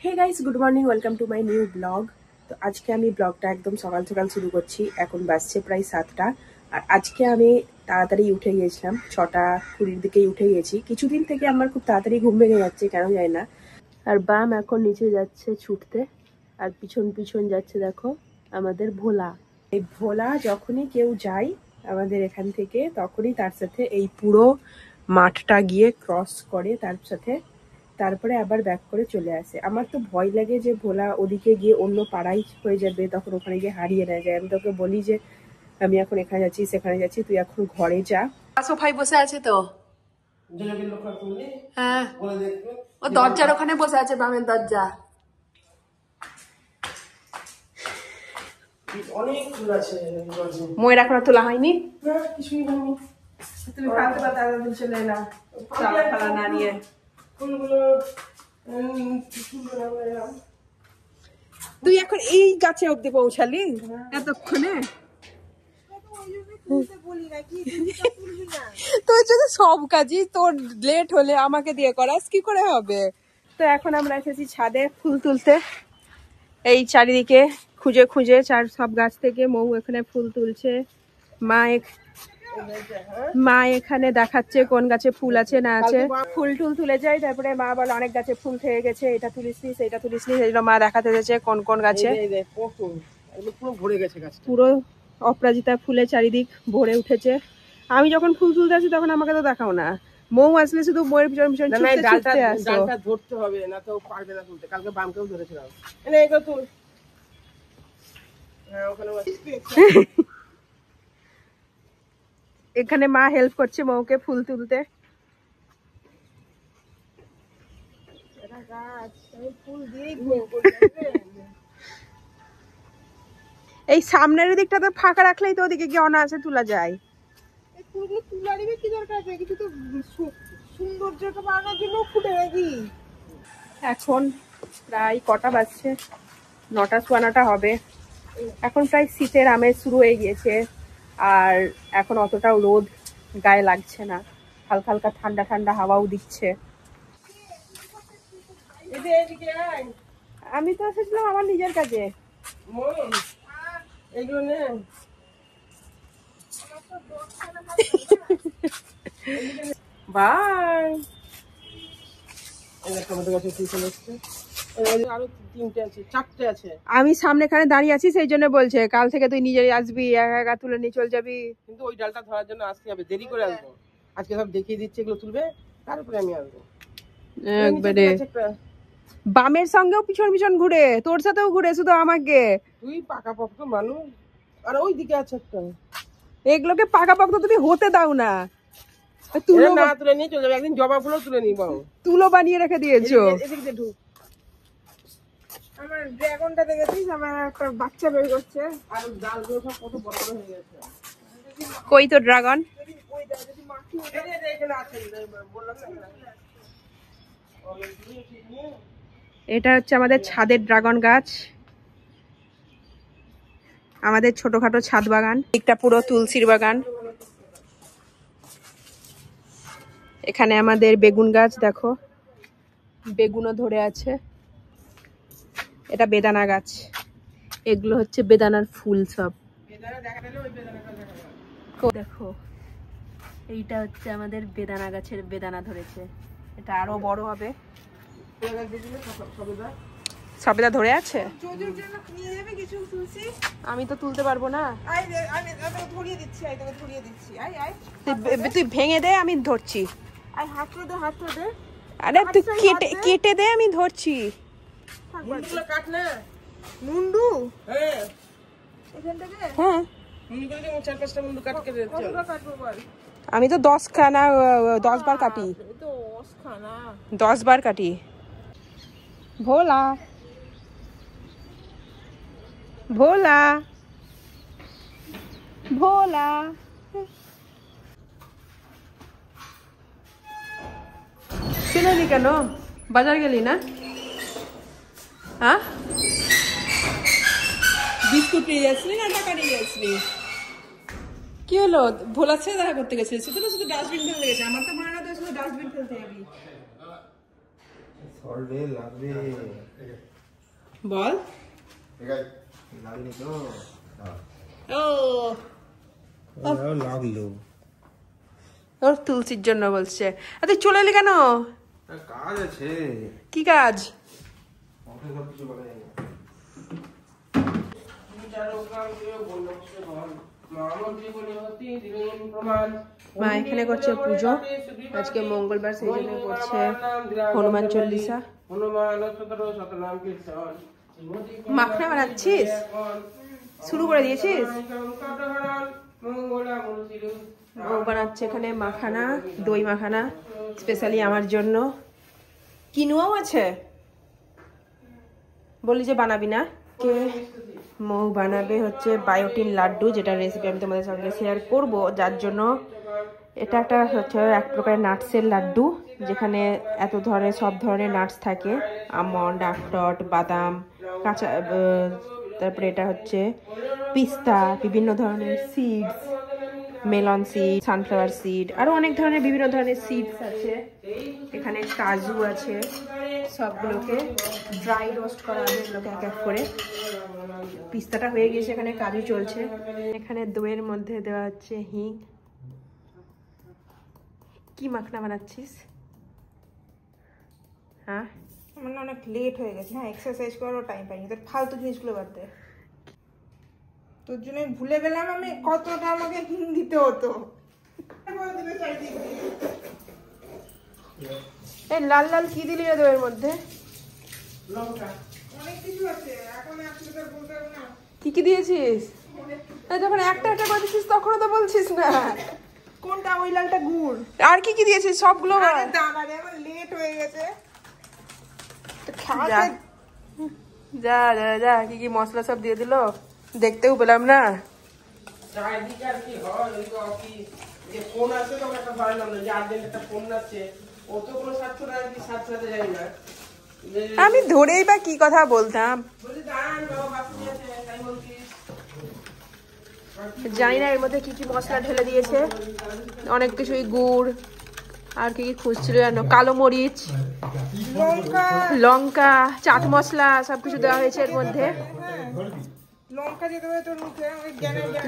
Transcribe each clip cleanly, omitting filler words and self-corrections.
Hey guys, good morning, welcome to my new blog. তো আজকে আমি ব্লগটা একদম সকাল সকাল শুরু করছি। এখন বাজছে প্রায় 7টা। আর আজকে আমি তাড়াতাড়ি উঠে গিয়েছিলাম, 6:20 দিকেই উঠে গেছি। কিছুদিন থেকে আমার খুব তাড়াতাড়ি ঘুম ভেঙে যাচ্ছে, কেন জানি না। আর বাম এখন নিচে যাচ্ছে ছুটতে, আর পিছন পিছন যাচ্ছে দেখো আমাদের ভোলা। এই ভোলা যখনই কেউ যায় আমাদের এখান থেকে, তখনই তার সাথে এই পুরো মাঠটা গিয়ে ক্রস করে, তারপরে আবার ব্যাক করে চলে আসে। আমার তো ভয় লাগে যে ভোলা ওদিকে গিয়ে অন্য পাড়াই হয়ে যাবে, তখন ওখানে গিয়ে হারিয়ে না যায়। আমি তোকে বলি যে আমি এখন এখানে যাচ্ছি, সেখানে যাচ্ছি, তুই এখন ঘরে যা। সোফায় বসে আছে তো, হ্যাঁ ও দরজার ওখানে বসে আছে, বামের দরজা। ময়ের এখনো তোলা হয়নি, কিছুই হয়নি। তুমি ফালতে তাড়াতাড়ি চলে এলাম ফালা না নিয়ে। তুই এখন এই গাছে অব্দি পৌঁছালি এতক্ষণে? তোর যদি সব কাজই তোর লেট হলে আমাকে দিয়ে করাস, কি করে হবে? তো এখন আমরা এসেছি ছাদে ফুল তুলতে। এই চারিদিকে খুঁজে খুঁজে সব গাছ থেকে মৌ এখানে ফুল তুলছে। মা এখানে দেখাচ্ছে কোন গাছে ফুল আছে না আছে। ফুল টুল তুলে যায়, তারপরে মা বলে অনেক গাছে ফুল থেকে গেছে, এটা তুলিসনি সেটা তুলিসনি, সেই জন্য মা দেখাতে দিয়েছে কোন কোন গাছে পুরো অপরাজিতা ফুলে চারিদিক ভরে উঠেছে। আমি যখন ফুল তুলতে আসি তখন আমাকে তো দেখাও না, মৌ আসলে শুধু বইয়ের পিছন পিছন ছুটতে আসো। ডালটা ধরতে হবে, না তো পারবে না তুলতে। কালকে বামকেও ধরেছিলাম, এনে এগুলো তুল। হ্যাঁ ওখানে এখানে মা হেল্প করছে মৌকে ফুল তুলতে। এই সামনের দিকটা তো ফাঁকা রাখলেই তো ওদিকে গিয়ে অনায়াসে তোলা যায়। এখন প্রায় কটা বাজছে? 9টা সোয়া 9টা হবে। এখন প্রায় শীতের আমেজ শুরু হয়ে গিয়েছে, আর এখন অতটাও রোদ গায়ে লাগছে না, হালকা হালকা ঠান্ডা ঠান্ডা হাওয়াও দিচ্ছে। আমি তো এসেছিলাম আমার নিজের কাজে। বাই। আমি সামনেখানে দাঁড়িয়ে আছি, সেই জন্য বলছে কাল থেকে তুই নিজেই আসবি, একা একা তুলে নিয়ে চলে যাবি। কিন্তু ওই ডালটা ধরার জন্য আসতে হবে, দেরি করে আসবো। আজকে সব দেখিয়ে দিচ্ছে, এগুলো তুলবে, তারপরে আমি আসবো একবারে। বামের সঙ্গেও পিছন পিছন ঘুরে, তোর সাথেও ঘুরে, শুধু আমাকে। তুই পাকাপোক্ত মানুষ, আর ওই দিকে আছে একটা। এগুলোকে পাকাপোক্ত তুমি হতে দাও না, তুলো না তুলে নিয়ে চলে যাবে। একদিন জবা ফুলও তুলে নিবো, তুলো বানিয়ে রেখে দিয়েছো। আমার ড্রাগনটা দেখেছিস, আমার একটা বাচ্চা বের করছে, আর ডালগুলো সব কত বড় বড় হয়ে গেছে। কই তো ড্রাগন? এটা হচ্ছে আমাদের ছাদের ড্রাগন গাছ, আমাদের ছোটখাটো ছাদ বাগান। দিকটা পুরো তুলসীর বাগান। এখানে আমাদের বেগুন গাছ, দেখো বেগুনও ধরে আছে। এটা বেদানা গাছ, এগুলো হচ্ছে বেদানার ফুল সব। দেখো এইটা হচ্ছে আমাদের বেদানা গাছের বেদানা ধরেছে, এটা আরো বড় হবে। সবেদা ধরে আছে, আমি তো তুলতে পারবো না। তুই ভেঙে দে, আমি ধরছি। আরে তুই কেটে দে, আমি ধরছি। মুন্ডু হ্যাঁ, আমি তো 10 খানা 10 বার কাটি, 10 বার কাটি। ভোলা ভোলা ভোলা, শুনলি কেন? বাজার গেলি না? হ্যাঁ, বিস্কুট নিয়ে যাচ্ছিলি না টাকা নিয়ে যাচ্ছিলি? কি হলো? ভোলার সাথে দেখা করতে গেছিলি? শুধু শুধু ডাস্টবিন ফেলতে গেছে। আমার তো মনে হয় না তুই শুধু ডাস্টবিন ফেলতে যাবি। ধরবে লাগবে বল লাগনি তো ও লাগলো ওর তুলসির জন্য বলছে। তুই চলে এলি কেন? কাজ আছে। কি কাজ? মা এখানে করছে পুজো, আজকে মঙ্গলবার, সেই জন্য করছে হনুমান চল্লিশা। মাখনা বানাচ্ছিস? শুরু করে দিয়েছিস? ও বানাচ্ছে এখানে মাখানা, দই মাখানা স্পেশালি আমার জন্য। কিনুয়াও আছে, বলি যে বানাবি না? কে মৌ বানাবে হচ্ছে বায়োটিন লাড্ডু, যেটা রেসিপি আমি তোমাদের সঙ্গে শেয়ার করব। যার জন্য এটা একটা হচ্ছে এক প্রকারের নাটসের লাড্ডু, যেখানে এত ধরনের সব ধরনের নাটস থাকে, আমন্ড, আখরোট, বাদাম, কাঁচা, তারপরে এটা হচ্ছে পিস্তা, বিভিন্ন ধরনের seeds, melon seed, sunflower seed, আরো অনেক ধরনের বিভিন্ন ধরনের সিডস আছে। এখানে কাজু আছে, সবগুলোকে ড্রাই রোস্ট করা হবে এগুলোকে এক এক করে। পিস্তাটা হয়ে গেছে, এখানে কাজু চলছে। এখানে দইয়ের মধ্যে দেওয়া হচ্ছে হিং। কি মাখনা বানাচ্ছিস? হ্যাঁ, আমার অনেক লেট হয়ে গেছে। হ্যাঁ, এক্সারসাইজ করারও টাইম পাইনি, তোর ফালতু জিনিসগুলো বাদ দে। তোর জন্য ভুলে গেলাম আমি কতটা আমাকে হিং দিতে হতো। এই লাল লাল কি দিলি রে দইয়ের মধ্যে? লঙ্কা, অনেক কিছু আছে, এখন আসলে তো বলতে পারবো না কি কি দিয়েছিস। যখন একটা একটা করে দিচ্ছিস তখনও তো বলছিস না। কোনটা? ওই লালটা গুড়। আর কি কি দিয়েছিস সবগুলো? দাঁড়া রে, আমার লেট হয়ে গেছে। যা যা যা যা, কি কি মশলা সব দিয়ে দিল, দেখতেও পেলাম না। আমি ধরেই বা কি কথা বলতাম, জানি না এর মধ্যে কি কি মশলা ঢেলে দিয়েছে। অনেক কিছুই, গুড়, আর কি কি খুঁজছিল জানো, কালো মরিচ, লঙ্কা, চাট মশলা, সবকিছু দেওয়া হয়েছে এর মধ্যে।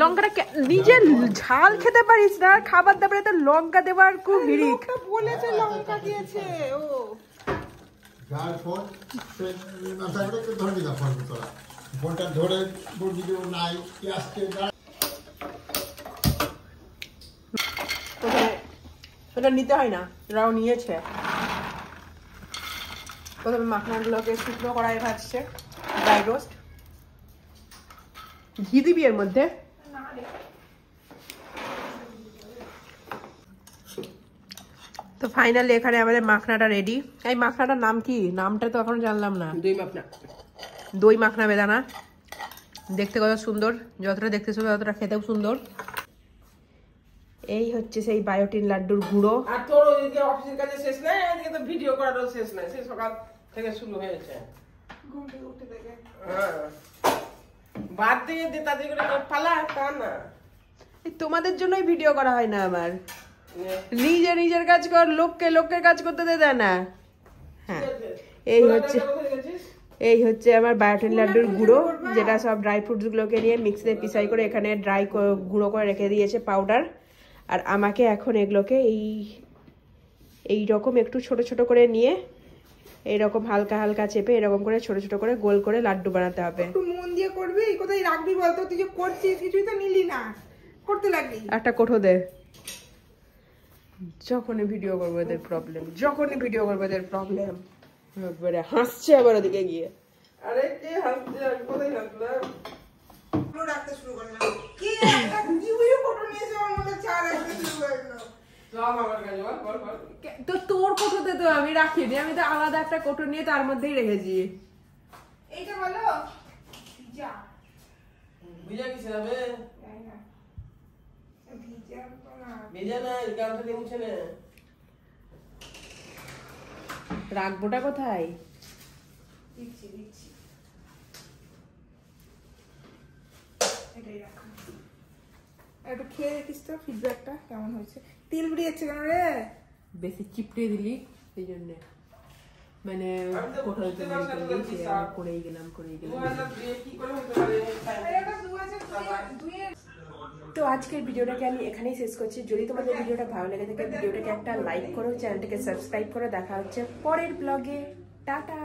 লঙ্কাটা নিজে ঝাল খেতে পারিস না, খাবার দাবারে তো লঙ্কা দেবার খুব হিড়িক। বলেছে লঙ্কা দিয়েছে ও। ওটা নিতে হয় না, ওরাও নিয়েছে। প্রথমে মাখনাগুলোকে শুকনো কড়াই ভাজছে, ড্রাই রোস্ট। ঘি দিবি এর মধ্যে? তো ফাইনালি এখানে আমাদের মাখনাটা রেডি। এই মাখনাটার নাম কি? নামটা তো এখনো জানলাম না। দই মাখনা। দই মাখনা বেদানা। দেখতে কত সুন্দর, যতটা দেখতে সুন্দর ততটা খেতেও সুন্দর। এই হচ্ছে সেই বায়োটিন লাড্ডুর গুঁড়ো। আর তোর ওইদিকে অফিসের কাজে শেষ নাই, এদিকে তো ভিডিও করারও শেষ নাই, সেই সকাল থেকে শুরু হয়েছে। ঘুম থেকে উঠে দেখে বাদ দিয়ে তাদের করে পালা তা না। তোমাদের জন্যই ভিডিও করা হয় না আমার। নিজে নিজের কাজ কর, লোককে লোকের কাজ করতে দেয় না। হ্যাঁ, এই হচ্ছে আমার বায়োটিন লাড্ডুর গুঁড়ো, যেটা সব ড্রাই ফ্রুটস গুলোকে নিয়ে মিক্সিতে পিসাই করে এখানে ড্রাই গুঁড়ো করে রেখে দিয়েছে পাউডার। আর আমাকে এখন এগুলোকে এই রকম একটু ছোট ছোট করে নিয়ে এইরকম হালকা হালকা চেপে এরকম করে ছোট ছোট করে গোল করে লাড্ডু বানাতে হবে। একটু মন দিয়ে করবি, কোথায় রাখবি বলতো? তুই যে করছিস কিছুই তো নিলি না, করতে লাগলি। একটা কোঠো দে। যখনই ভিডিও করবো এদের প্রবলেম, যখনই ভিডিও করবো এদের প্রবলেম। একবারে হাসছে আবার ওদিকে গিয়ে। আরে কে হাসছে? কোথায় হাসলাম? রাখতে শুরু করলাম। কি একটা কিউইউ ফটো নিয়েছে, ওর মধ্যে চার রাখতে শুরু করলো। তো তোর কোটোতে তো আমি রাখিনি, আমি তো আলাদা একটা কোটো নিয়ে তার মধ্যেই রেখেছি। এইটা বলো ভিজা। ভিজা কিসে হবে? ভিজা তো না, ভিজা না, গান থেকে মুছে নে। রাখবোটা কোথায়? দিচ্ছি এটাই রাখা। একটু খেয়ে দেখিস তো ফিডব্যাকটা কেমন হয়েছে। তেল বেরিয়ে যাচ্ছে কেন রে? বেশি চিপড়ে দিলি সেই জন্য। মানে কোথাও তো বের করে দিয়েছি, করেই গেলাম। 2002 কি করে হতে পারে? এটা 2002 তো আজকের ভিডিওটাকে আমি এখানেই শেষ করছি। যদি তোমাদের ভিডিওটা ভালো লেগে থাকে ভিডিওটাকে একটা লাইক করো, চ্যানেলটাকে সাবস্ক্রাইব করো। দেখা হচ্ছে পরের ব্লগে। টাটা।